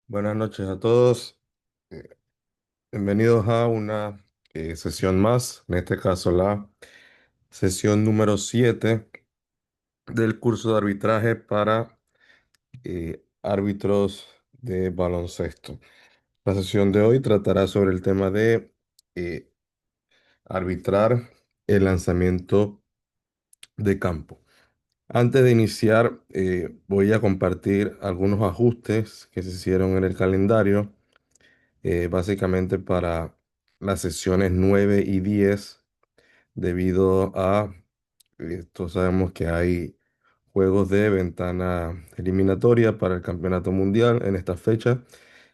Buenas noches a todos. Eh, Bienvenidos a una sesión más, en este caso la sesión número 7 del curso de arbitraje para árbitros de baloncesto. La sesión de hoy tratará sobre el tema de eh, arbitrar el lanzamiento de campo. Antes de iniciar, voy a compartir algunos ajustes que se hicieron en el calendario básicamente para las sesiones 9 y 10 debido a, esto sabemos que hay juegos de ventana eliminatoria para el Campeonato Mundial en esta fecha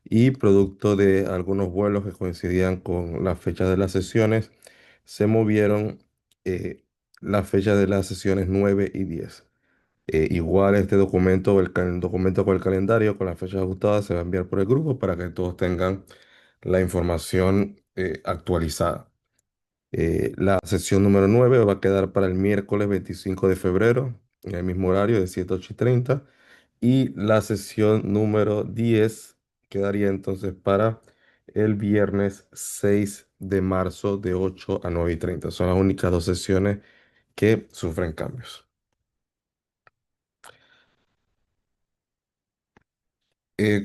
y producto de algunos vuelos que coincidían con las fechas de las sesiones, se movieron eh, las fechas de las sesiones 9 y 10. Igual este documento, documento con el calendario, con las fechas ajustadas, se va a enviar por el grupo para que todos tengan la información actualizada. La sesión número 9 va a quedar para el miércoles 25 de febrero, en el mismo horario de 7 a 8:30. Y la sesión número 10 quedaría entonces para el viernes 6 de marzo de 8 a 9:30. Son las únicas dos sesiones que sufren cambios.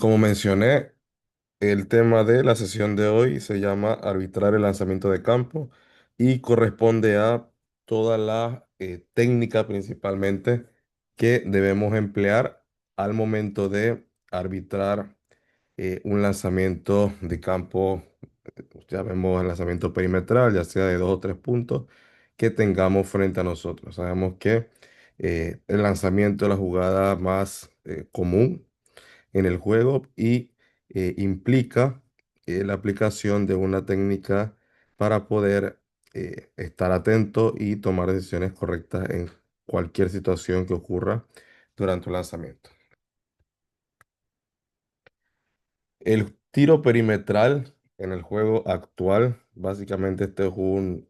Como mencioné, el tema de la sesión de hoy se llama arbitrar el lanzamiento de campo y corresponde a toda la técnica principalmente que debemos emplear al momento de arbitrar un lanzamiento de campo. Ya vemos el lanzamiento perimetral, ya sea de 2 o 3 puntos que tengamos frente a nosotros. Sabemos que el lanzamiento es la jugada más común en el juego y implica la aplicación de una técnica para poder estar atento y tomar decisiones correctas en cualquier situación que ocurra durante un lanzamiento. El tiro perimetral en el juego actual, básicamente este es un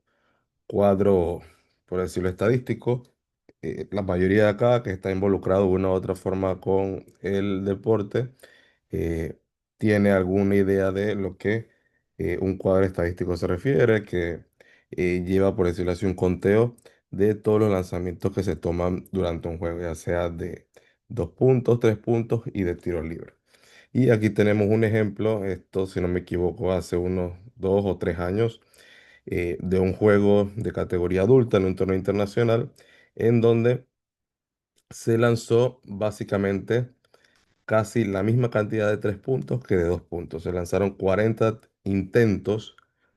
cuadro, por decirlo estadístico. La mayoría de acá que está involucrado de una u otra forma con el deporte eh, tiene alguna idea de lo que un cuadro estadístico se refiere, que lleva, por decirlo así, un conteo de todos los lanzamientos que se toman durante un juego, ya sea de 2 puntos, 3 puntos y de tiros libres. Y aquí tenemos un ejemplo, esto si no me equivoco, hace unos 2 o 3 años, de un juego de categoría adulta en un torneo internacional, en donde se lanzó básicamente casi la misma cantidad de 3 puntos que de 2 puntos. Se lanzaron 40 intentos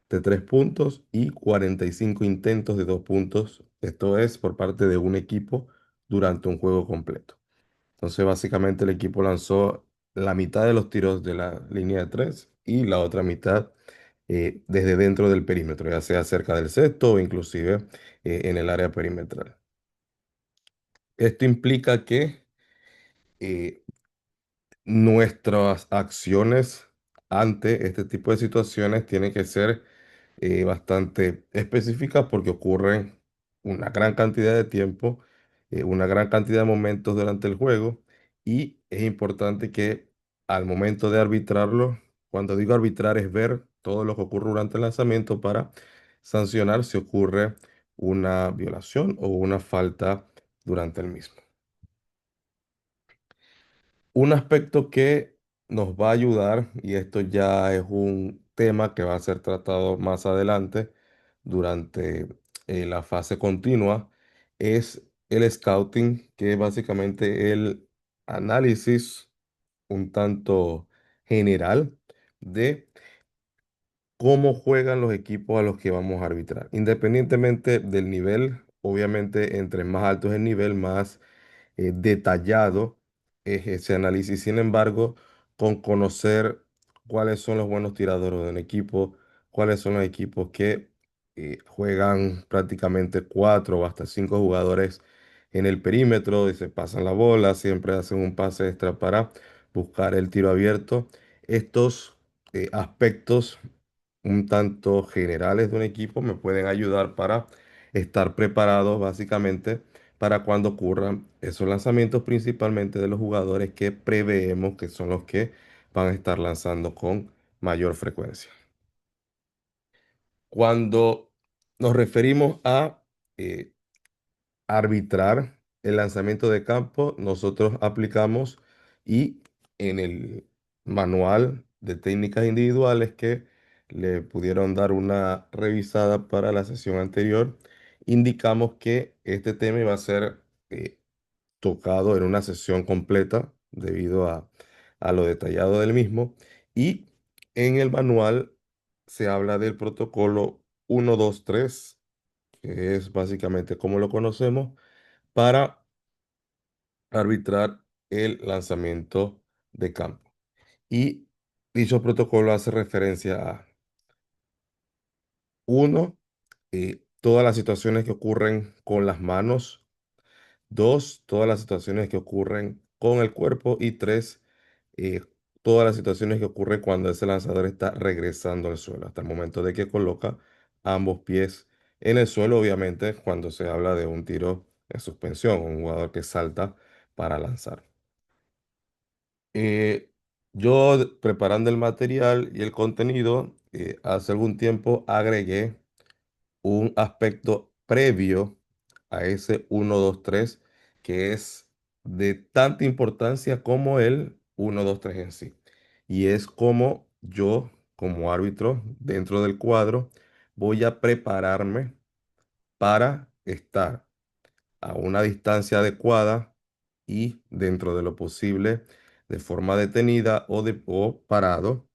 de 3 puntos y 45 intentos de 2 puntos. Esto es por parte de un equipo durante un juego completo. Entonces, básicamente el equipo lanzó la mitad de los tiros de la línea de tres y la otra mitad desde dentro del perímetro, ya sea cerca del cesto o inclusive en el área perimetral. Esto implica que eh, nuestras acciones ante este tipo de situaciones tienen que ser bastante específicas porque ocurren una gran cantidad de tiempo, una gran cantidad de momentos durante el juego y es importante que al momento de arbitrarlo, cuando digo arbitrar es ver todo lo que ocurre durante el lanzamiento para sancionar si ocurre una violación o una falta durante el mismo. Un aspecto que nos va a ayudar, y esto ya es un tema que va a ser tratado más adelante durante la fase continua, es el scouting, que es básicamente el análisis un tanto general de cómo juegan los equipos a los que vamos a arbitrar. Independientemente del nivel, obviamente entre más alto es el nivel, más detallado es ese análisis. Sin embargo, con conocer cuáles son los buenos tiradores de un equipo, cuáles son los equipos que juegan prácticamente 4 o hasta 5 jugadores en el perímetro y se pasan la bola, siempre hacen un pase extra para buscar el tiro abierto. Estos aspectos un tanto generales de un equipo me pueden ayudar para estar preparados básicamente para cuando ocurran esos lanzamientos, principalmente de los jugadores que preveemos que son los que van a estar lanzando con mayor frecuencia. Cuando nos referimos a eh, arbitrar el lanzamiento de campo, nosotros aplicamos y en el manual de técnicas individuales que le pudieron dar una revisada para la sesión anterior, indicamos que este tema iba a ser tocado en una sesión completa debido a lo detallado del mismo. Y en el manual se habla del protocolo 1, 2, 3, que es básicamente como lo conocemos, para arbitrar el lanzamiento de campo. Y dicho protocolo hace referencia a, uno, todas las situaciones que ocurren con las manos. Dos, todas las situaciones que ocurren con el cuerpo. Y tres, eh, todas las situaciones que ocurren cuando ese lanzador está regresando al suelo, hasta el momento de que coloca ambos pies en el suelo, obviamente cuando se habla de un tiro en suspensión, un jugador que salta para lanzar. Eh, yo preparando el material y el contenido, hace algún tiempo agregué un aspecto previo a ese 1, 2, 3 que es de tanta importancia como el 1, 2, 3 en sí. Y es como yo, como árbitro, dentro del cuadro, voy a prepararme para estar a una distancia adecuada y dentro de lo posible, de forma detenida o parado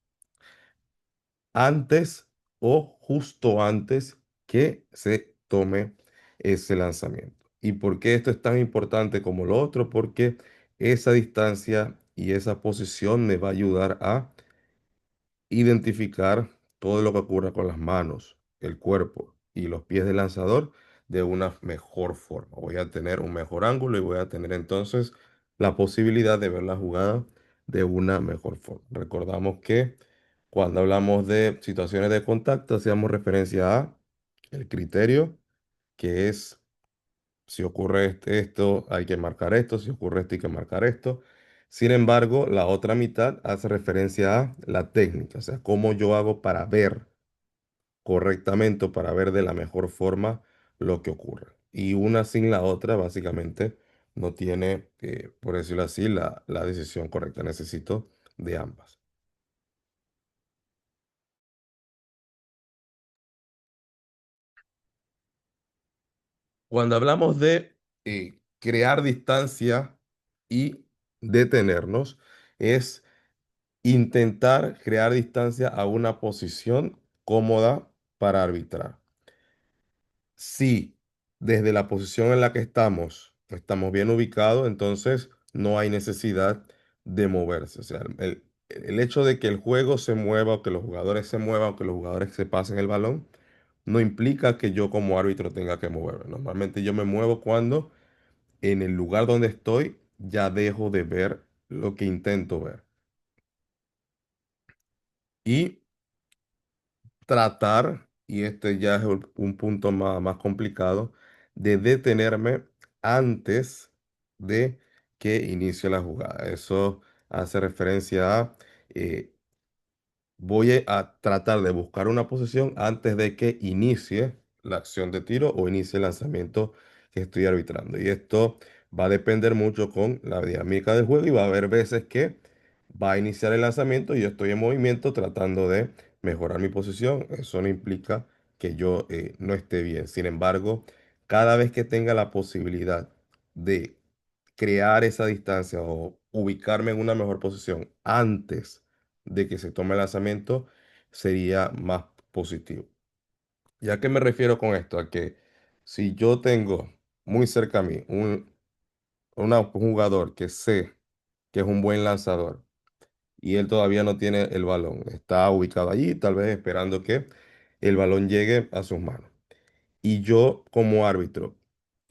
antes o justo antes que se tome ese lanzamiento. ¿Y por qué esto es tan importante como lo otro? Porque esa distancia y esa posición me va a ayudar a identificar todo lo que ocurra con las manos, el cuerpo y los pies del lanzador de una mejor forma. Voy a tener un mejor ángulo y voy a tener entonces la posibilidad de ver la jugada de una mejor forma. Recordamos que cuando hablamos de situaciones de contacto, hacíamos referencia a el criterio, que es si ocurre esto, hay que marcar esto, si ocurre esto, hay que marcar esto. Sin embargo, la otra mitad hace referencia a la técnica, o sea, cómo yo hago para ver correctamente, o para ver de la mejor forma lo que ocurre. Y una sin la otra, básicamente, no tiene, por decirlo así, la decisión correcta. Necesito de ambas. Cuando hablamos de crear distancia y detenernos, es intentar crear distancia a una posición cómoda para arbitrar. Si desde la posición en la que estamos bien ubicados, entonces no hay necesidad de moverse. O sea, el hecho de que el juego se mueva, o que los jugadores se muevan, o que los jugadores se pasen el balón, no implica que yo como árbitro tenga que moverme. Normalmente yo me muevo cuando en el lugar donde estoy ya dejo de ver lo que intento ver. Y tratar, y este ya es un punto más complicado, de detenerme antes de que inicie la jugada. Eso hace referencia a voy a tratar de buscar una posición antes de que inicie la acción de tiro o inicie el lanzamiento que estoy arbitrando. Y esto va a depender mucho con la dinámica del juego y va a haber veces que va a iniciar el lanzamiento y yo estoy en movimiento tratando de mejorar mi posición. Eso no implica que yo no esté bien. Sin embargo, cada vez que tenga la posibilidad de crear esa distancia o ubicarme en una mejor posición antes de que se tome el lanzamiento, sería más positivo. ¿Ya que me refiero con esto? A que si yo tengo muy cerca a mí un jugador que sé que es un buen lanzador y él todavía no tiene el balón, está ubicado allí, tal vez esperando que el balón llegue a sus manos. Y yo como árbitro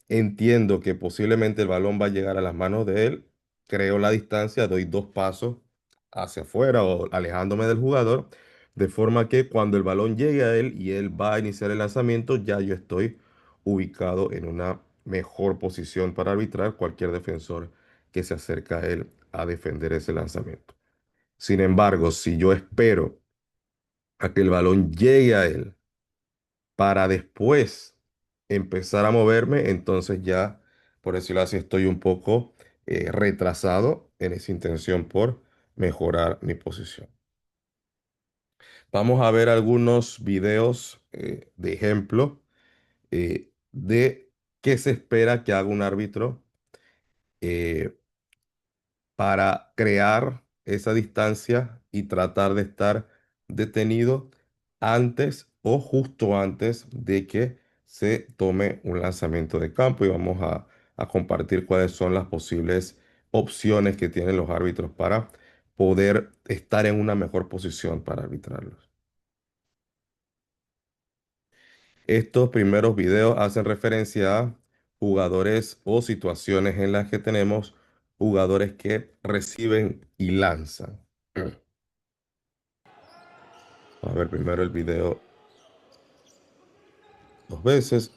entiendo que posiblemente el balón va a llegar a las manos de él, creo la distancia, doy 2 pasos hacia afuera o alejándome del jugador, de forma que cuando el balón llegue a él y él va a iniciar el lanzamiento, ya yo estoy ubicado en una mejor posición para arbitrar cualquier defensor que se acerca a él a defender ese lanzamiento. Sin embargo, si yo espero a que el balón llegue a él para después empezar a moverme, entonces ya, por decirlo así, estoy un poco retrasado en esa intención por mejorar mi posición. Vamos a ver algunos videos de ejemplo de qué se espera que haga un árbitro eh, para crear esa distancia y tratar de estar detenido antes o justo antes de que se tome un lanzamiento de campo. Y vamos a compartir cuáles son las posibles opciones que tienen los árbitros para poder estar en una mejor posición para arbitrarlos. Estos primeros videos hacen referencia a jugadores o situaciones en las que tenemos jugadores que reciben y lanzan. A ver primero el video dos veces,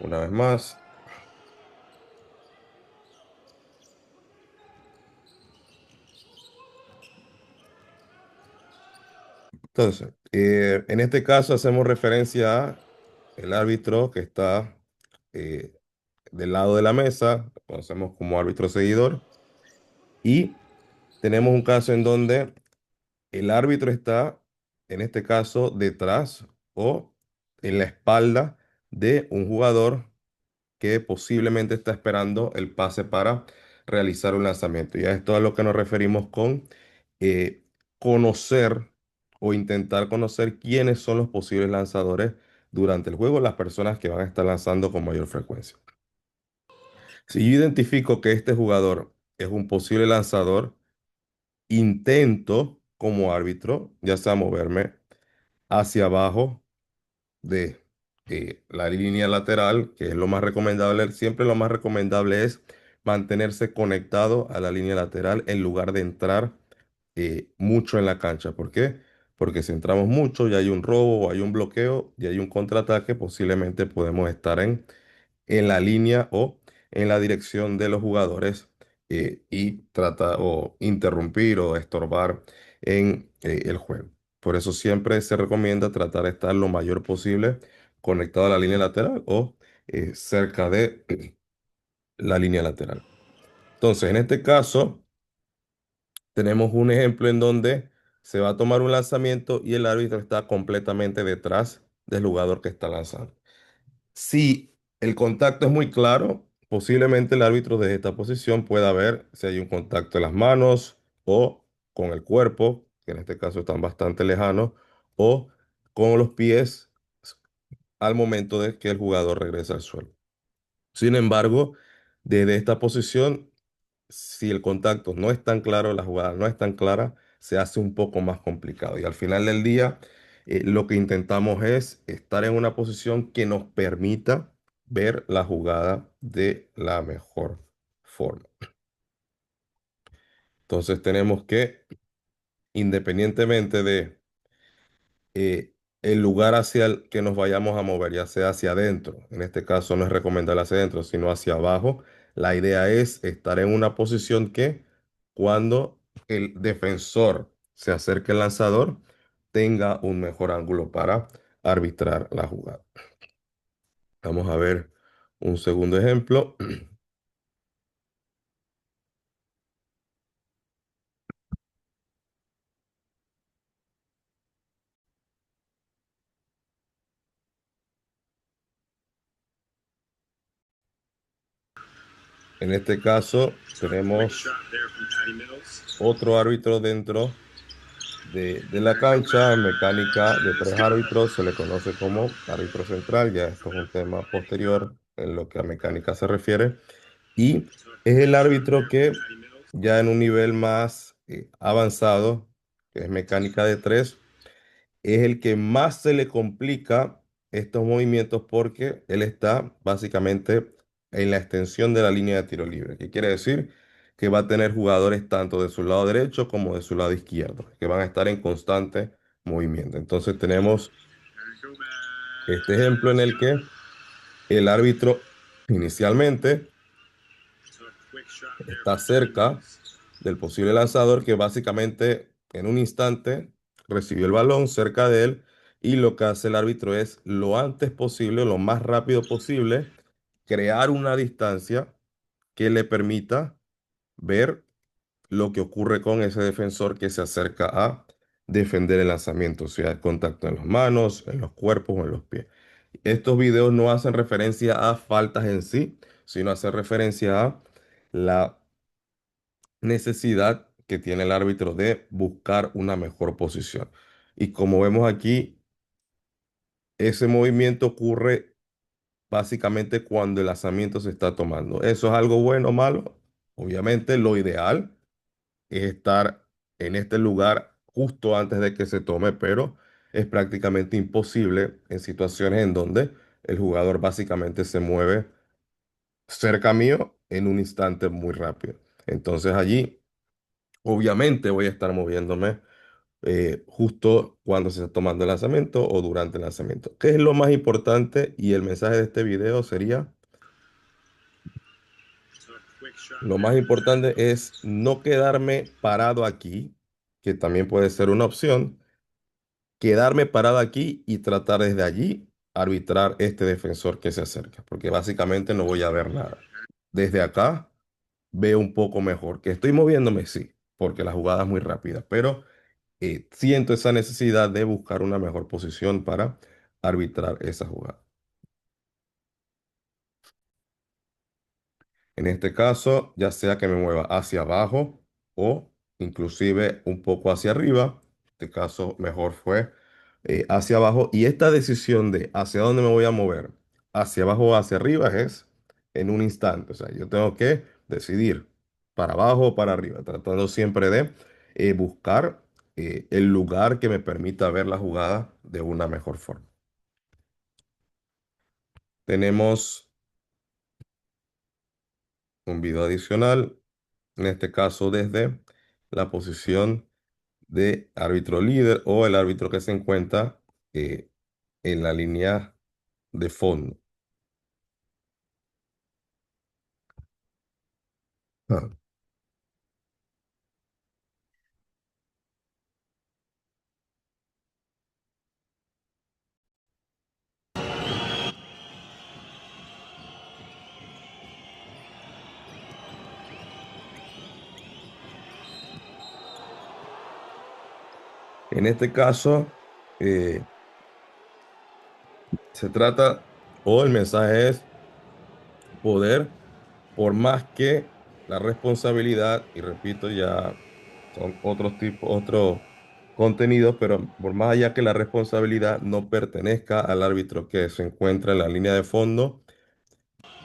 una vez más. Entonces, en este caso hacemos referencia a el árbitro que está eh, del lado de la mesa, lo conocemos como árbitro seguidor, y tenemos un caso en donde el árbitro está, en este caso, detrás o en la espalda de un jugador que posiblemente está esperando el pase para realizar un lanzamiento. Y a esto es a lo que nos referimos con eh, conocer o intentar conocer quiénes son los posibles lanzadores durante el juego, las personas que van a estar lanzando con mayor frecuencia. Si yo identifico que este jugador es un posible lanzador, intento como árbitro, ya sea moverme hacia abajo de la línea lateral, que es lo más recomendable. Siempre lo más recomendable es mantenerse conectado a la línea lateral en lugar de entrar mucho en la cancha. ¿Por qué? Porque si entramos mucho y hay un robo o hay un bloqueo y hay un contraataque, posiblemente podemos estar en la línea o en la dirección de los jugadores y tratar o interrumpir o estorbar en el juego. Por eso siempre se recomienda tratar de estar lo mayor posible conectado a la línea lateral o cerca de la línea lateral. Entonces, en este caso, tenemos un ejemplo en donde se va a tomar un lanzamiento y el árbitro está completamente detrás del jugador que está lanzando. Si el contacto es muy claro, posiblemente el árbitro desde esta posición pueda ver si hay un contacto en las manos o con el cuerpo, que en este caso están bastante lejanos, o con los pies al momento de que el jugador regresa al suelo. Sin embargo, desde esta posición, si el contacto no es tan claro, la jugada no es tan clara, se hace un poco más complicado. Y al final del día, lo que intentamos es estar en una posición que nos permita ver la jugada de la mejor forma. Entonces tenemos que, independientemente de el lugar hacia el que nos vayamos a mover, ya sea hacia adentro, en este caso no es recomendable hacia adentro, sino hacia abajo, la idea es estar en una posición que cuando el defensor se acerque al lanzador, tenga un mejor ángulo para arbitrar la jugada. Vamos a ver un segundo ejemplo. En este caso tenemos otro árbitro dentro de la cancha, mecánica de tres árbitros, se le conoce como árbitro central, ya esto es un tema posterior en lo que a mecánica se refiere, y es el árbitro que ya en un nivel más avanzado, que es mecánica de tres, es el que más se le complica estos movimientos porque él está básicamente en la extensión de la línea de tiro libre. ¿Qué quiere decir? Que va a tener jugadores tanto de su lado derecho como de su lado izquierdo, que van a estar en constante movimiento. Entonces tenemos este ejemplo en el que el árbitro Inicialmente está cerca del posible lanzador que básicamente en un instante recibió el balón cerca de él y lo que hace el árbitro es lo antes posible, lo más rápido posible, crear una distancia que le permita ver lo que ocurre con ese defensor que se acerca a defender el lanzamiento, o sea, el contacto en las manos, en los cuerpos o en los pies. Estos videos no hacen referencia a faltas en sí, sino hacen referencia a la necesidad que tiene el árbitro de buscar una mejor posición. Y como vemos aquí, ese movimiento ocurre básicamente cuando el lanzamiento se está tomando. ¿Eso es algo bueno o malo? Obviamente lo ideal es estar en este lugar justo antes de que se tome, pero es prácticamente imposible en situaciones en donde el jugador básicamente se mueve cerca mío en un instante muy rápido. Entonces allí, obviamente voy a estar moviéndome justo cuando se está tomando el lanzamiento o durante el lanzamiento. ¿Qué es lo más importante? Y el mensaje de este video sería, lo más importante es no quedarme parado aquí, que también puede ser una opción, quedarme parado aquí y tratar desde allí arbitrar este defensor que se acerca, porque básicamente no voy a ver nada. Desde acá veo un poco mejor, que estoy moviéndome, sí, porque la jugada es muy rápida, pero siento esa necesidad de buscar una mejor posición para arbitrar esa jugada. En este caso, ya sea que me mueva hacia abajo o inclusive un poco hacia arriba. En este caso, mejor fue hacia abajo. Y esta decisión de hacia dónde me voy a mover, hacia abajo o hacia arriba, es en un instante. O sea, yo tengo que decidir para abajo o para arriba, tratando siempre de buscar el lugar que me permita ver la jugada de una mejor forma. Tenemos un video adicional, en este caso desde la posición de árbitro líder o el árbitro que se encuentra eh, en la línea de fondo. Ah. En este caso, eh, se trata, o el mensaje es poder, por más que la responsabilidad, y repito, ya son otros tipos, otros contenidos, pero por más allá que la responsabilidad no pertenezca al árbitro que se encuentra en la línea de fondo,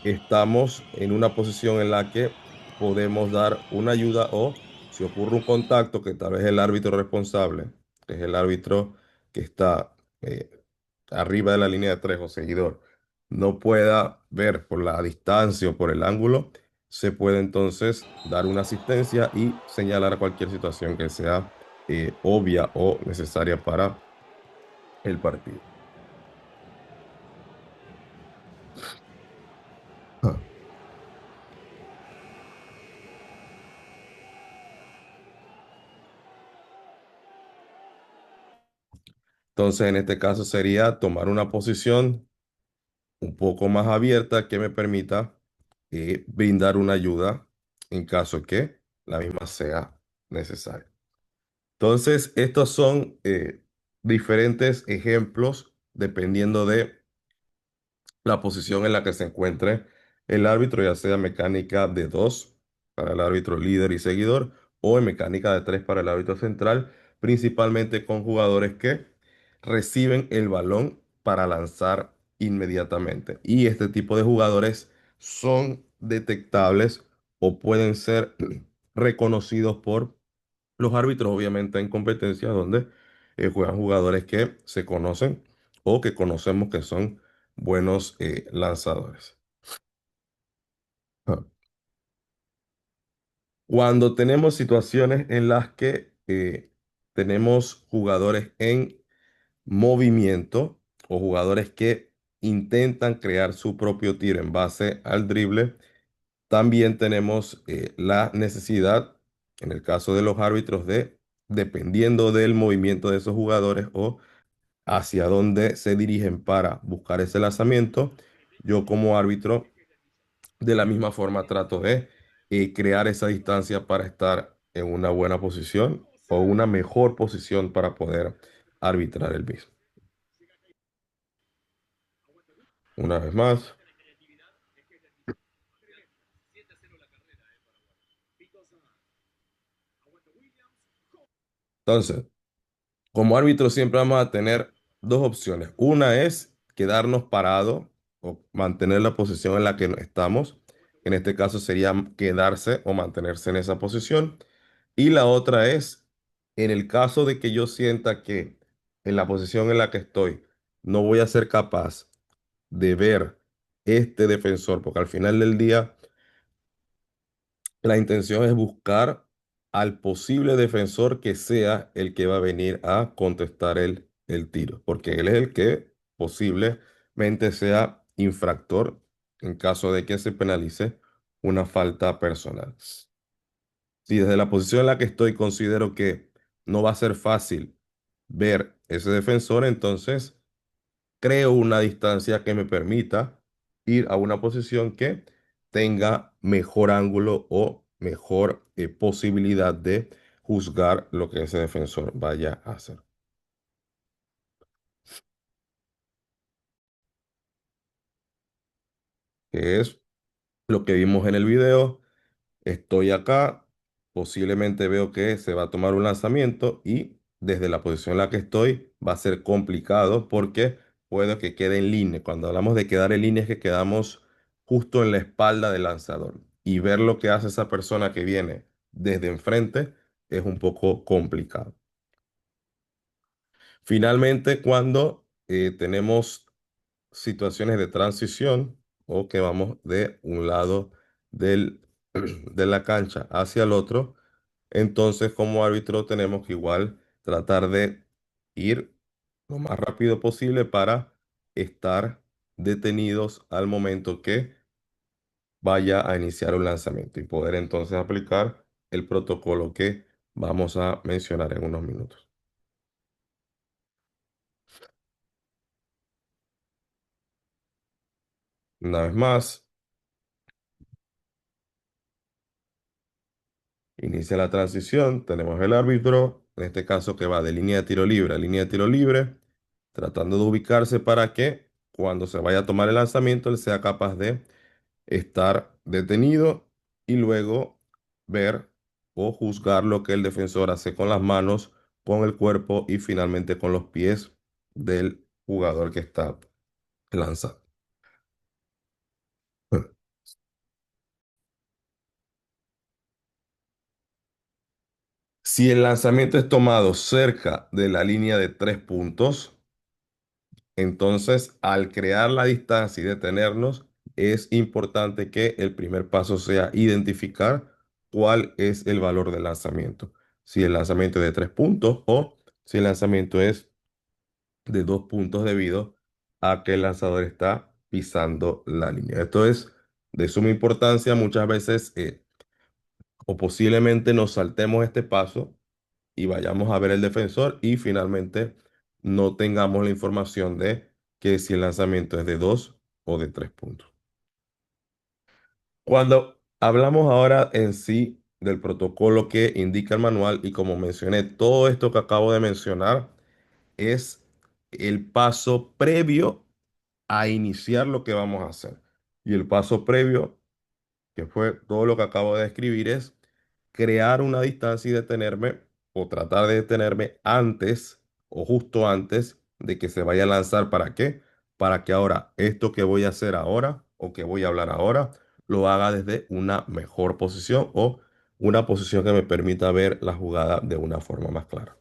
estamos en una posición en la que podemos dar una ayuda o si ocurre un contacto que tal vez el árbitro responsable, que es el árbitro que está arriba de la línea de tres o seguidor, no pueda ver por la distancia o por el ángulo, se puede entonces dar una asistencia y señalar cualquier situación que sea obvia o necesaria para el partido. Ah. Entonces, en este caso sería tomar una posición un poco más abierta que me permita brindar una ayuda en caso que la misma sea necesaria. Entonces, estos son diferentes ejemplos dependiendo de la posición en la que se encuentre el árbitro, ya sea mecánica de dos para el árbitro líder y seguidor o en mecánica de tres para el árbitro central, principalmente con jugadores que reciben el balón para lanzar inmediatamente. Y este tipo de jugadores son detectables o pueden ser reconocidos por los árbitros, obviamente en competencias donde juegan jugadores que se conocen o que conocemos que son buenos lanzadores. Ah. Cuando tenemos situaciones en las que tenemos jugadores en movimiento o jugadores que intentan crear su propio tiro en base al drible. También tenemos la necesidad, en el caso de los árbitros, de, dependiendo del movimiento de esos jugadores o hacia dónde se dirigen para buscar ese lanzamiento, yo como árbitro de la misma forma trato de crear esa distancia para estar en una buena posición o una mejor posición para poder arbitrar el mismo. Una vez más. Entonces, como árbitro siempre vamos a tener dos opciones. Una es quedarnos parados o mantener la posición en la que estamos. En este caso sería quedarse o mantenerse en esa posición. Y la otra es, en el caso de que yo sienta que en la posición en la que estoy no voy a ser capaz de ver este defensor, porque al final del día la intención es buscar al posible defensor que sea el que va a venir a contestar el tiro, porque él es el que posiblemente sea infractor en caso de que se penalice una falta personal. Si desde la posición en la que estoy considero que no va a ser fácil ver ese defensor, entonces creo una distancia que me permita ir a una posición que tenga mejor ángulo o mejor posibilidad de juzgar lo que ese defensor vaya a hacer. Que es lo que vimos en el video. Estoy acá, posiblemente veo que se va a tomar un lanzamiento y desde la posición en la que estoy va a ser complicado porque puedo que quede en línea. Cuando hablamos de quedar en línea es que quedamos justo en la espalda del lanzador y ver lo que hace esa persona que viene desde enfrente es un poco complicado. Finalmente, cuando tenemos situaciones de transición o que vamos de un lado del, de la cancha hacia el otro, entonces como árbitro tenemos que igual tratar de ir lo más rápido posible para estar detenidos al momento que vaya a iniciar un lanzamiento y poder entonces aplicar el protocolo que vamos a mencionar en unos minutos. Una vez más. Inicia la transición, tenemos el árbitro, en este caso que va de línea de tiro libre a línea de tiro libre, tratando de ubicarse para que cuando se vaya a tomar el lanzamiento él sea capaz de estar detenido y luego ver o juzgar lo que el defensor hace con las manos, con el cuerpo y finalmente con los pies del jugador que está lanzando. Si el lanzamiento es tomado cerca de la línea de 3 puntos, entonces, al crear la distancia y detenernos, es importante que el primer paso sea identificar cuál es el valor del lanzamiento. Si el lanzamiento es de 3 puntos o si el lanzamiento es de 2 puntos debido a que el lanzador está pisando la línea. Esto es de suma importancia. Muchas veces o posiblemente nos saltemos este paso y vayamos a ver el defensor y finalmente no tengamos la información de que si el lanzamiento es de 2 o de 3 puntos. Cuando hablamos ahora en sí del protocolo que indica el manual y como mencioné, todo esto que acabo de mencionar es el paso previo a iniciar lo que vamos a hacer. Y el paso previo, que fue todo lo que acabo de describir, es crear una distancia y detenerme o tratar de detenerme antes o justo antes de que se vaya a lanzar. ¿Para qué? Para que ahora esto que voy a hacer ahora o que voy a hablar ahora lo haga desde una mejor posición o una posición que me permita ver la jugada de una forma más clara.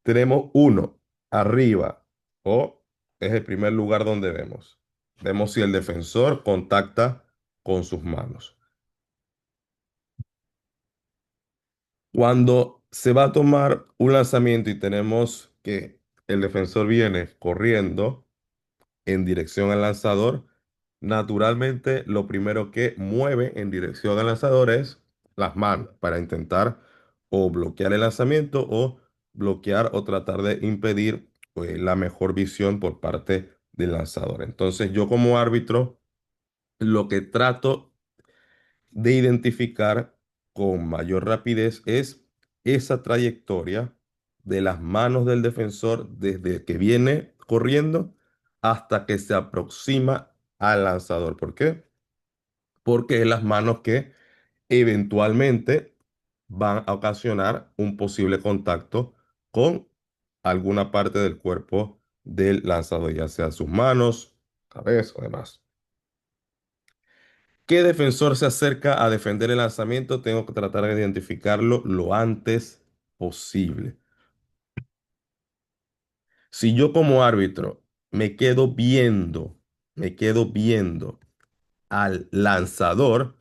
Tenemos uno arriba o es el primer lugar donde vemos. Vemos si el defensor contacta con sus manos. Cuando se va a tomar un lanzamiento y tenemos que el defensor viene corriendo, en dirección al lanzador, naturalmente lo primero que mueve en dirección al lanzador es las manos para intentar o bloquear el lanzamiento o bloquear o tratar de impedir la mejor visión por parte del lanzador. Entonces yo como árbitro lo que trato de identificar con mayor rapidez es esa trayectoria de las manos del defensor desde que viene corriendo hasta que se aproxima al lanzador. ¿Por qué? Porque es las manos que eventualmente van a ocasionar un posible contacto con alguna parte del cuerpo del lanzador, ya sea sus manos, cabeza o demás. ¿Qué defensor se acerca a defender el lanzamiento? Tengo que tratar de identificarlo lo antes posible. Si yo como árbitro me quedo viendo al lanzador,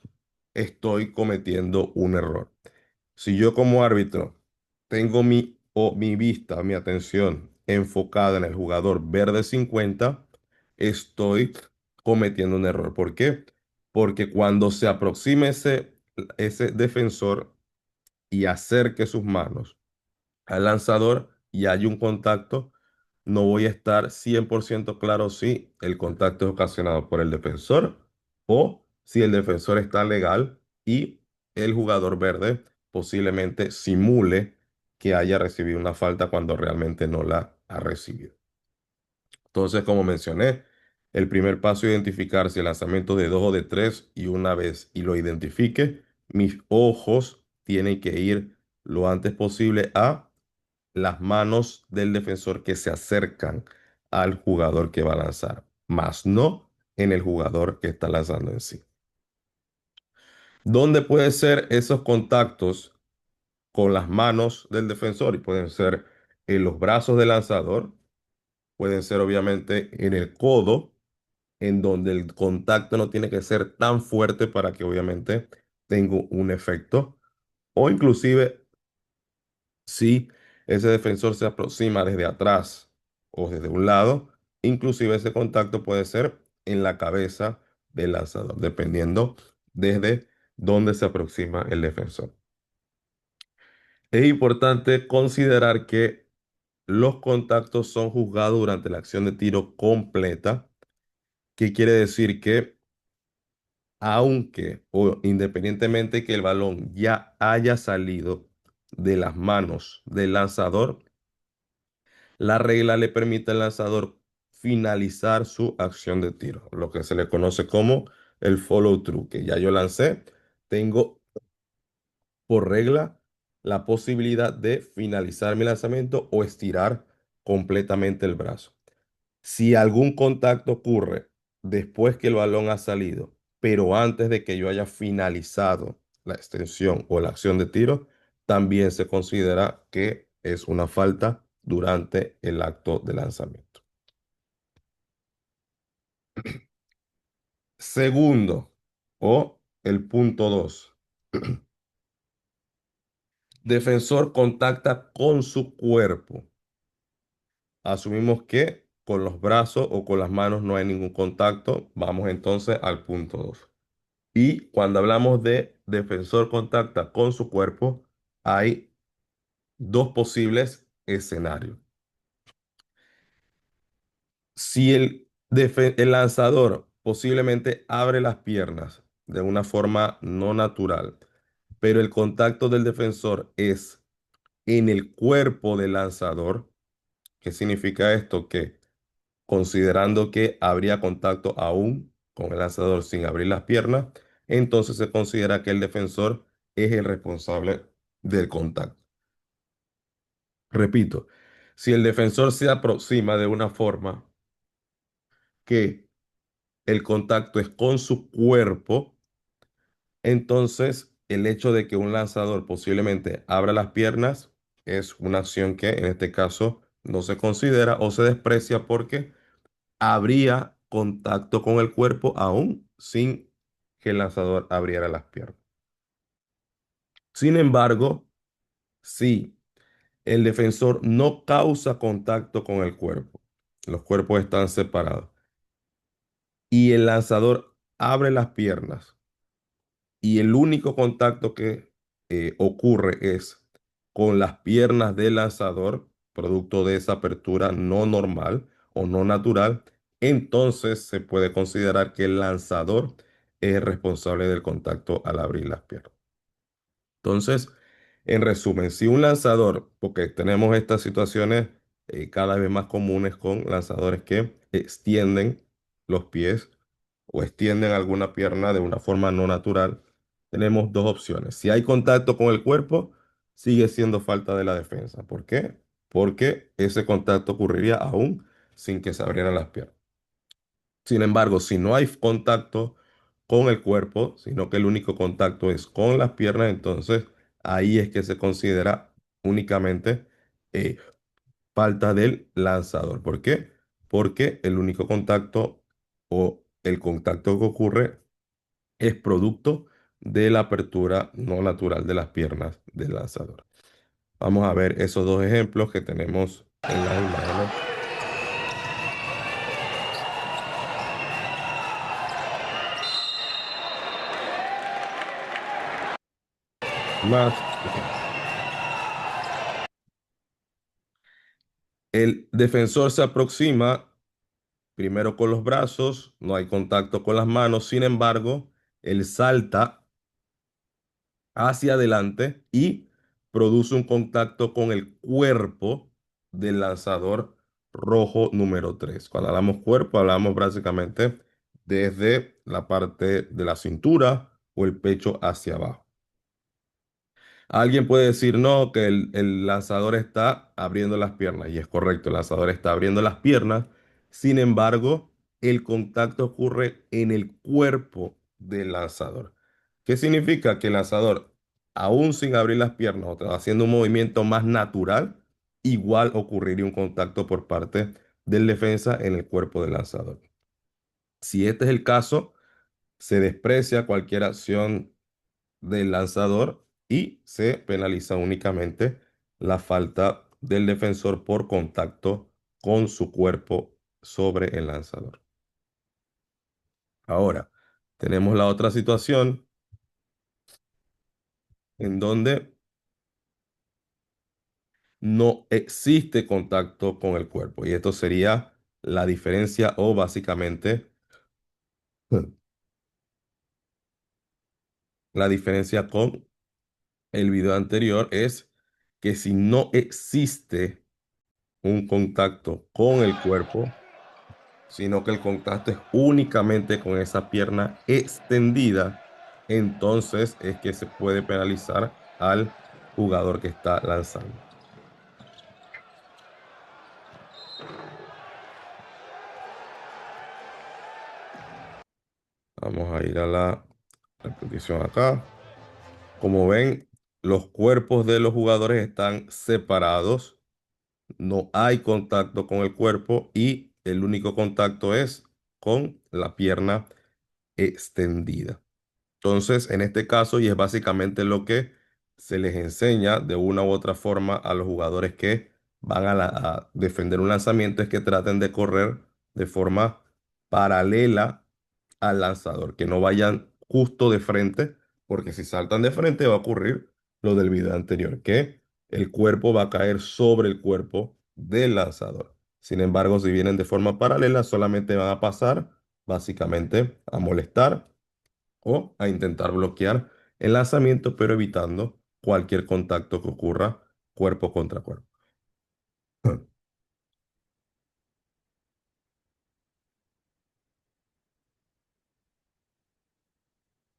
estoy cometiendo un error. Si yo como árbitro tengo mi vista, mi atención enfocada en el jugador verde 50, estoy cometiendo un error. ¿Por qué? Porque cuando se aproxime ese defensor y acerque sus manos al lanzador y hay un contacto, no voy a estar 100% claro si el contacto es ocasionado por el defensor o si el defensor está legal y el jugador verde posiblemente simule que haya recibido una falta cuando realmente no la ha recibido. Entonces, como mencioné, el primer paso es identificar si el lanzamiento de dos o de tres y una vez y lo identifique, mis ojos tienen que ir lo antes posible a las manos del defensor que se acercan al jugador que va a lanzar, más no en el jugador que está lanzando en sí. ¿Dónde pueden ser esos contactos con las manos del defensor? Y pueden ser en los brazos del lanzador, pueden ser obviamente en el codo, en donde el contacto no tiene que ser tan fuerte para que obviamente tenga un efecto, o inclusive si ese defensor se aproxima desde atrás o desde un lado, inclusive ese contacto puede ser en la cabeza del lanzador, dependiendo desde dónde se aproxima el defensor. Es importante considerar que los contactos son juzgados durante la acción de tiro completa, que quiere decir que aunque o independientemente que el balón ya haya salido de las manos del lanzador, la regla le permite al lanzador finalizar su acción de tiro, lo que se le conoce como el follow through, que ya yo lancé, tengo por regla la posibilidad de finalizar mi lanzamiento o estirar completamente el brazo. Si algún contacto ocurre después que el balón ha salido, pero antes de que yo haya finalizado la extensión o la acción de tiro, también se considera que es una falta durante el acto de lanzamiento. Segundo, o el punto 2. Defensor contacta con su cuerpo. Asumimos que con los brazos o con las manos no hay ningún contacto. Vamos entonces al punto 2. Y cuando hablamos de defensor contacta con su cuerpo, hay dos posibles escenarios. Si el lanzador posiblemente abre las piernas de una forma no natural, pero el contacto del defensor es en el cuerpo del lanzador, ¿qué significa esto? Que considerando que habría contacto aún con el lanzador sin abrir las piernas, entonces se considera que el defensor es el responsable del contacto. Repito, si el defensor se aproxima de una forma que el contacto es con su cuerpo, entonces el hecho de que un lanzador posiblemente abra las piernas es una acción que en este caso no se considera o se desprecia porque habría contacto con el cuerpo aún sin que el lanzador abriera las piernas. Sin embargo, si el defensor no causa contacto con el cuerpo, los cuerpos están separados, y el lanzador abre las piernas y el único contacto que ocurre es con las piernas del lanzador, producto de esa apertura no normal o no natural, entonces se puede considerar que el lanzador es el responsable del contacto al abrir las piernas. Entonces, en resumen, si un lanzador, porque tenemos estas situaciones cada vez más comunes con lanzadores que extienden los pies o extienden alguna pierna de una forma no natural, tenemos dos opciones. Si hay contacto con el cuerpo, sigue siendo falta de la defensa. ¿Por qué? Porque ese contacto ocurriría aún sin que se abrieran las piernas. Sin embargo, si no hay contacto con el cuerpo, sino que el único contacto es con las piernas, entonces ahí es que se considera únicamente eh, falta del lanzador. ¿Por qué? Porque el único contacto o el contacto que ocurre es producto de la apertura no natural de las piernas del lanzador. Vamos a ver esos dos ejemplos que tenemos en las imágenes más. El defensor se aproxima primero con los brazos, no hay contacto con las manos, sin embargo, él salta hacia adelante y produce un contacto con el cuerpo del lanzador rojo número 3. Cuando hablamos cuerpo, hablamos básicamente desde la parte de la cintura o el pecho hacia abajo. Alguien puede decir no, que el lanzador está abriendo las piernas, y es correcto, el lanzador está abriendo las piernas, sin embargo, el contacto ocurre en el cuerpo del lanzador. ¿Qué significa? Que el lanzador, aún sin abrir las piernas o haciendo un movimiento más natural, igual ocurriría un contacto por parte del defensa en el cuerpo del lanzador. Si este es el caso, se desprecia cualquier acción del lanzador y se penaliza únicamente la falta del defensor por contacto con su cuerpo sobre el lanzador. Ahora, tenemos la otra situación en donde no existe contacto con el cuerpo y esto sería la diferencia o básicamente la diferencia con el video anterior es que si no existe un contacto con el cuerpo, sino que el contacto es únicamente con esa pierna extendida, entonces es que se puede penalizar al jugador que está lanzando. Vamos a ir a la repetición acá. Como ven, los cuerpos de los jugadores están separados, no hay contacto con el cuerpo y el único contacto es con la pierna extendida. Entonces, en este caso, y es básicamente lo que se les enseña de una u otra forma a los jugadores que van a defender un lanzamiento, es que traten de correr de forma paralela al lanzador, que no vayan justo de frente, porque si saltan de frente va a ocurrir lo del video anterior, que el cuerpo va a caer sobre el cuerpo del lanzador. Sin embargo, si vienen de forma paralela, solamente van a pasar básicamente a molestar o a intentar bloquear el lanzamiento, pero evitando cualquier contacto que ocurra cuerpo contra cuerpo.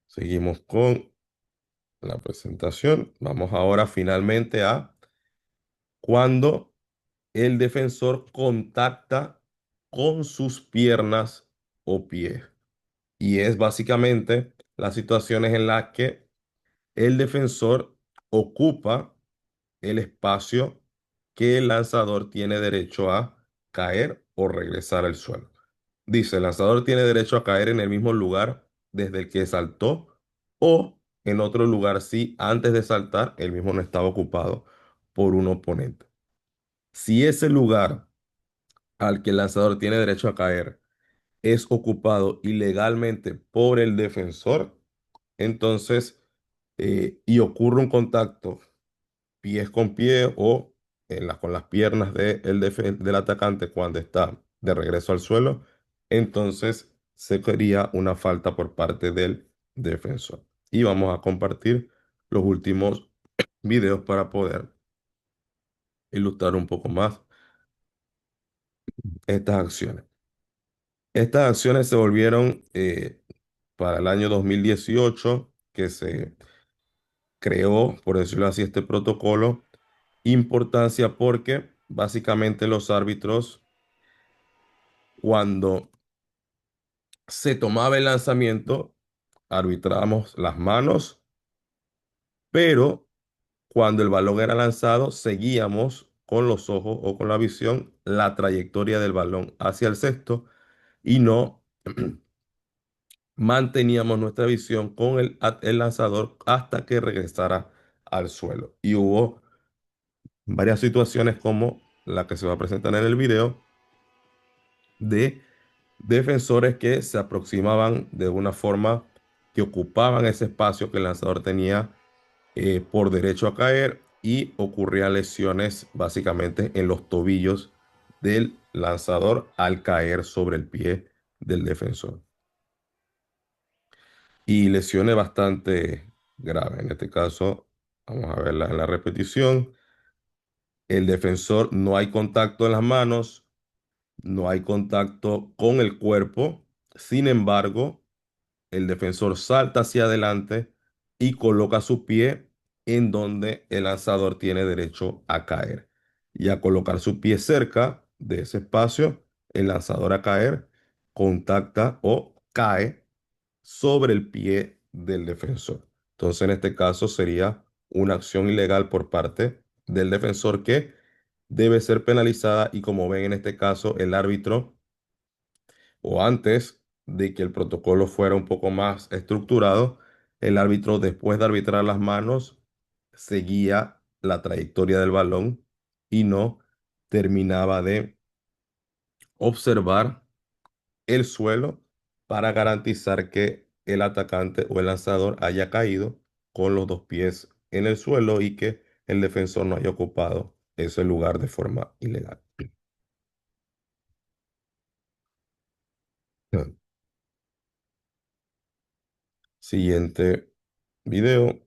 Seguimos con la presentación. Vamos ahora finalmente a cuando el defensor contacta con sus piernas o pies. Y es básicamente las situaciones en las que el defensor ocupa el espacio que el lanzador tiene derecho a caer o regresar al suelo. Dice, el lanzador tiene derecho a caer en el mismo lugar desde el que saltó o en otro lugar si antes de saltar el mismo no estaba ocupado por un oponente. Si ese lugar al que el lanzador tiene derecho a caer es ocupado ilegalmente por el defensor, entonces, y ocurre un contacto pies con pie o con las piernas del atacante cuando está de regreso al suelo, entonces se quería una falta por parte del defensor. Y vamos a compartir los últimos videos para poder ilustrar un poco más estas acciones. Estas acciones se volvieron para el año 2018 que se creó, por decirlo así, este protocolo. Importancia porque básicamente los árbitros, cuando se tomaba el lanzamiento, arbitrábamos las manos, pero cuando el balón era lanzado, seguíamos con los ojos o con la visión la trayectoria del balón hacia el cesto y no manteníamos nuestra visión con el lanzador hasta que regresara al suelo. Y hubo varias situaciones como la que se va a presentar en el video de defensores que se aproximaban de una forma que ocupaban ese espacio que el lanzador tenía por derecho a caer y ocurrían lesiones básicamente en los tobillos del lanzador al caer sobre el pie del defensor. Y lesiones bastante graves. En este caso, vamos a verla en la repetición. El defensor, no hay contacto en las manos, no hay contacto con el cuerpo. Sin embargo, el defensor salta hacia adelante y coloca su pie en donde el lanzador tiene derecho a caer. Y a colocar su pie cerca de ese espacio, el lanzador a caer contacta o cae sobre el pie del defensor. Entonces, en este caso sería una acción ilegal por parte del defensor que debe ser penalizada y como ven en este caso, el árbitro o antes de que el protocolo fuera un poco más estructurado, el árbitro, después de arbitrar las manos, seguía la trayectoria del balón y no terminaba de observar el suelo para garantizar que el atacante o el lanzador haya caído con los dos pies en el suelo y que el defensor no haya ocupado ese lugar de forma ilegal. Siguiente video.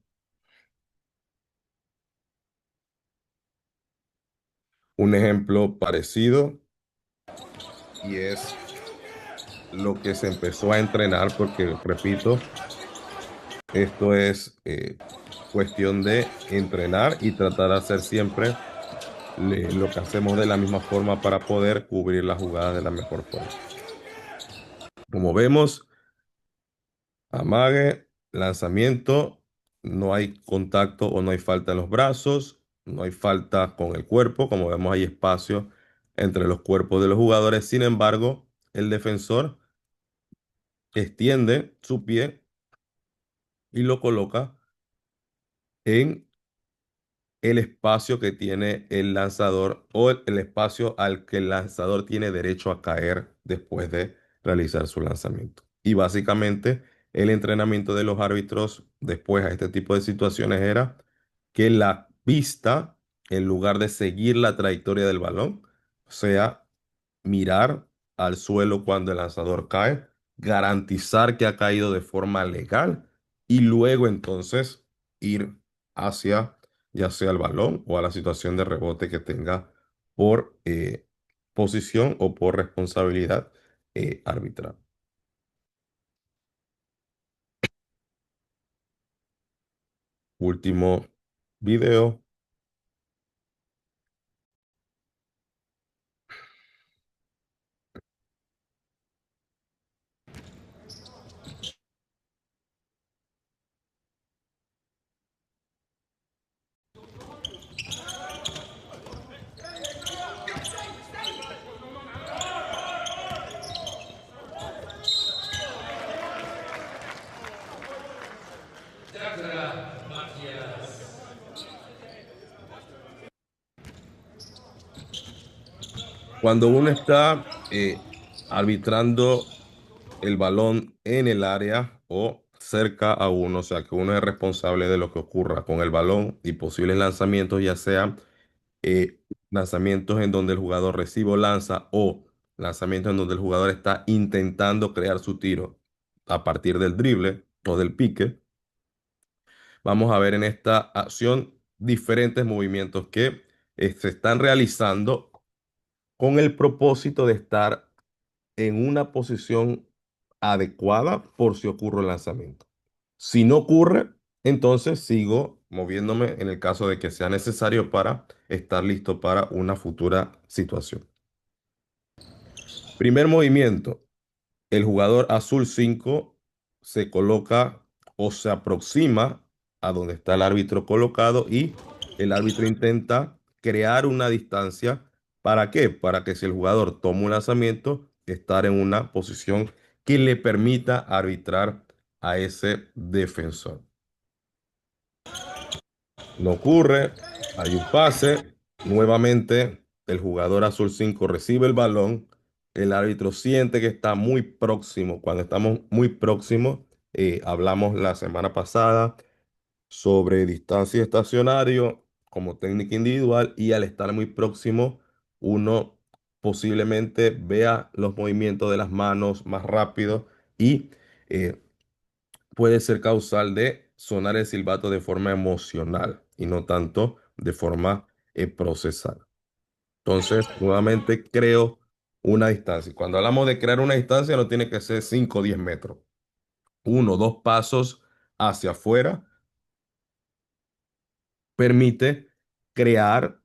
Un ejemplo parecido y es lo que se empezó a entrenar porque, repito, esto es cuestión de entrenar y tratar de hacer siempre lo que hacemos de la misma forma para poder cubrir la jugada de la mejor forma. Como vemos, amague, lanzamiento, no hay contacto o no hay falta en los brazos, no hay falta con el cuerpo, como vemos hay espacio entre los cuerpos de los jugadores, sin embargo, el defensor extiende su pie y lo coloca en el espacio que tiene el lanzador o el espacio al que el lanzador tiene derecho a caer después de realizar su lanzamiento. Y básicamente el entrenamiento de los árbitros después a este tipo de situaciones era que la pista, en lugar de seguir la trayectoria del balón, sea mirar al suelo cuando el lanzador cae, garantizar que ha caído de forma legal y luego entonces ir hacia ya sea el balón o a la situación de rebote que tenga por posición o por responsabilidad arbitral. Último video. Cuando uno está arbitrando el balón en el área o cerca a uno, o sea que uno es responsable de lo que ocurra con el balón y posibles lanzamientos, ya sean lanzamientos en donde el jugador recibe o lanza o lanzamientos en donde el jugador está intentando crear su tiro a partir del drible o del pique. Vamos a ver en esta acción diferentes movimientos que se están realizando con el propósito de estar en una posición adecuada por si ocurre el lanzamiento. Si no ocurre, entonces sigo moviéndome en el caso de que sea necesario para estar listo para una futura situación. Primer movimiento. El jugador azul 5 se coloca o se aproxima a donde está el árbitro colocado y el árbitro intenta crear una distancia. ¿Para qué? Para que si el jugador toma un lanzamiento, estar en una posición que le permita arbitrar a ese defensor. No ocurre, hay un pase, nuevamente el jugador azul 5 recibe el balón, el árbitro siente que está muy próximo. Cuando estamos muy próximos, hablamos la semana pasada sobre distancia y estacionario como técnica individual y al estar muy próximo, uno posiblemente vea los movimientos de las manos más rápido y eh, puede ser causal de sonar el silbato de forma emocional y no tanto de forma procesal. Entonces, nuevamente creo una distancia. Cuando hablamos de crear una distancia, no tiene que ser 5 o 10 metros. Uno, dos pasos hacia afuera permite crear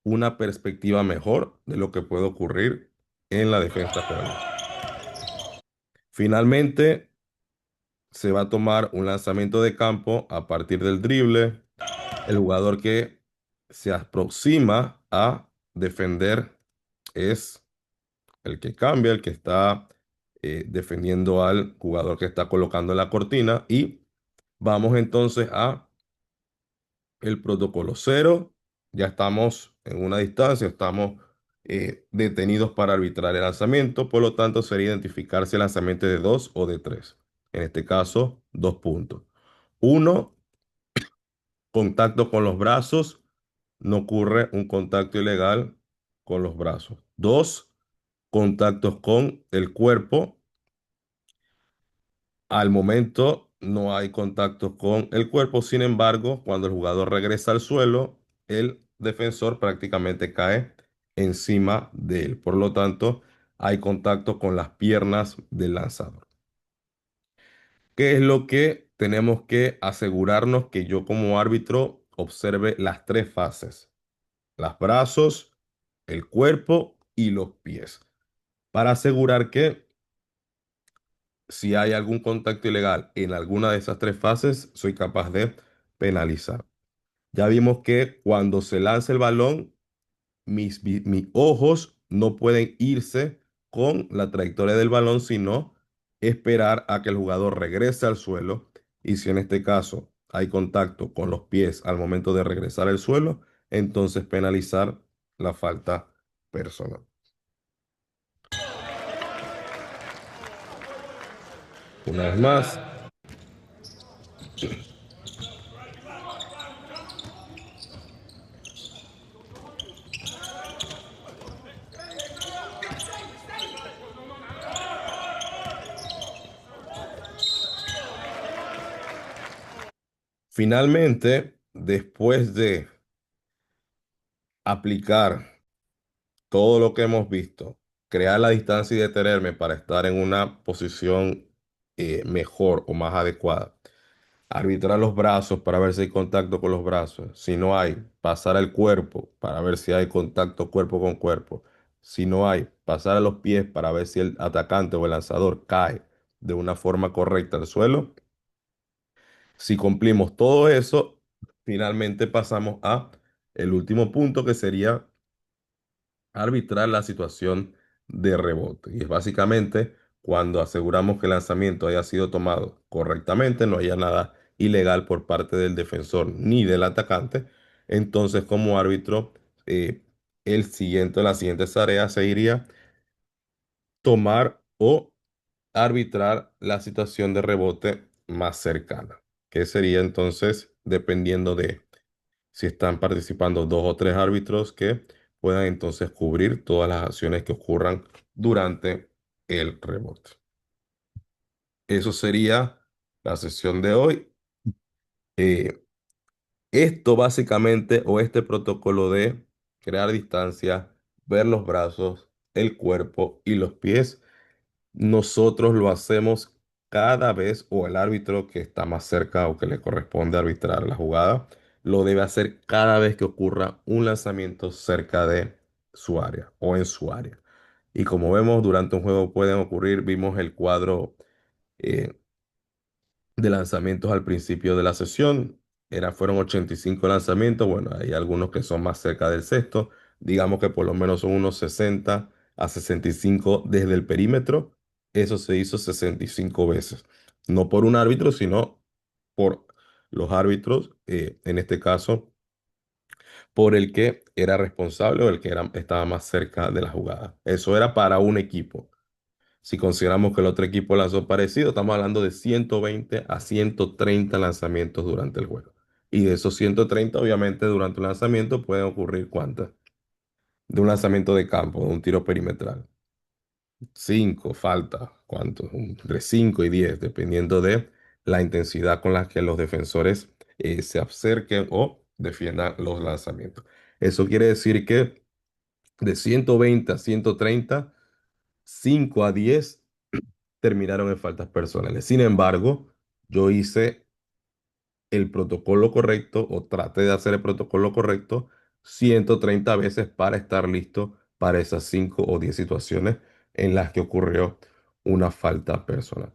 una perspectiva mejor de lo que puede ocurrir en la defensa contraria. Finalmente, se va a tomar un lanzamiento de campo a partir del drible. El jugador que se aproxima a defender es el que cambia, el que está defendiendo al jugador que está colocando la cortina. Y vamos entonces a el protocolo cero. Ya estamos en una distancia, estamos detenidos para arbitrar el lanzamiento. Por lo tanto, sería identificar si el lanzamiento es de dos o de tres. En este caso, 2 puntos. Uno, contacto con los brazos. No ocurre un contacto ilegal con los brazos. Dos, contactos con el cuerpo. Al momento no hay contactos con el cuerpo. Sin embargo, cuando el jugador regresa al suelo, el defensor prácticamente cae encima de él. Por lo tanto, hay contacto con las piernas del lanzador. ¿Qué es lo que tenemos que asegurarnos que yo como árbitro observe las tres fases? Los brazos, el cuerpo y los pies, para asegurar que si hay algún contacto ilegal en alguna de esas tres fases, soy capaz de penalizar. Ya vimos que cuando se lanza el balón, mis ojos no pueden irse con la trayectoria del balón, sino esperar a que el jugador regrese al suelo. Y si en este caso hay contacto con los pies al momento de regresar al suelo, entonces penalizar la falta personal. Una vez más, finalmente, después de aplicar todo lo que hemos visto, crear la distancia y detenerme para estar en una posición mejor o más adecuada, arbitrar los brazos para ver si hay contacto con los brazos, si no hay, pasar al cuerpo para ver si hay contacto cuerpo con cuerpo, si no hay, pasar a los pies para ver si el atacante o el lanzador cae de una forma correcta al suelo. Si cumplimos todo eso, finalmente pasamos a el último punto que sería arbitrar la situación de rebote. Y es básicamente cuando aseguramos que el lanzamiento haya sido tomado correctamente, no haya nada ilegal por parte del defensor ni del atacante. Entonces, como árbitro, eh, la siguiente tarea sería tomar o arbitrar la situación de rebote más cercana, que sería entonces dependiendo de si están participando dos o tres árbitros que puedan entonces cubrir todas las acciones que ocurran durante el rebote. Eso sería la sesión de hoy. Eh, Esto básicamente, o este protocolo de crear distancia, ver los brazos, el cuerpo y los pies, nosotros lo hacemos cada vez, o el árbitro que está más cerca o que le corresponde arbitrar la jugada, lo debe hacer cada vez que ocurra un lanzamiento cerca de su área o en su área. Y como vemos, durante un juego pueden ocurrir, vimos el cuadro eh, de lanzamientos al principio de la sesión. Fueron 85 lanzamientos. Bueno, hay algunos que son más cerca del sexto. Digamos que por lo menos son unos 60 a 65 desde el perímetro. Eso se hizo 65 veces. No por un árbitro, sino por los árbitros, en este caso, por el que era responsable o el que estaba más cerca de la jugada. Eso era para un equipo. Si consideramos que el otro equipo lanzó parecido, estamos hablando de 120 a 130 lanzamientos durante el juego. Y de esos 130, obviamente, durante un lanzamiento pueden ocurrir ¿cuántas? De un lanzamiento de campo, de un tiro perimetral. 5 falta, ¿cuántos? Entre 5 y 10, dependiendo de la intensidad con la que los defensores se acerquen o defiendan los lanzamientos. Eso quiere decir que de 120 a 130, 5 a 10 terminaron en faltas personales. Sin embargo, yo hice el protocolo correcto o traté de hacer el protocolo correcto 130 veces para estar listo para esas 5 o 10 situaciones en las que ocurrió una falta personal.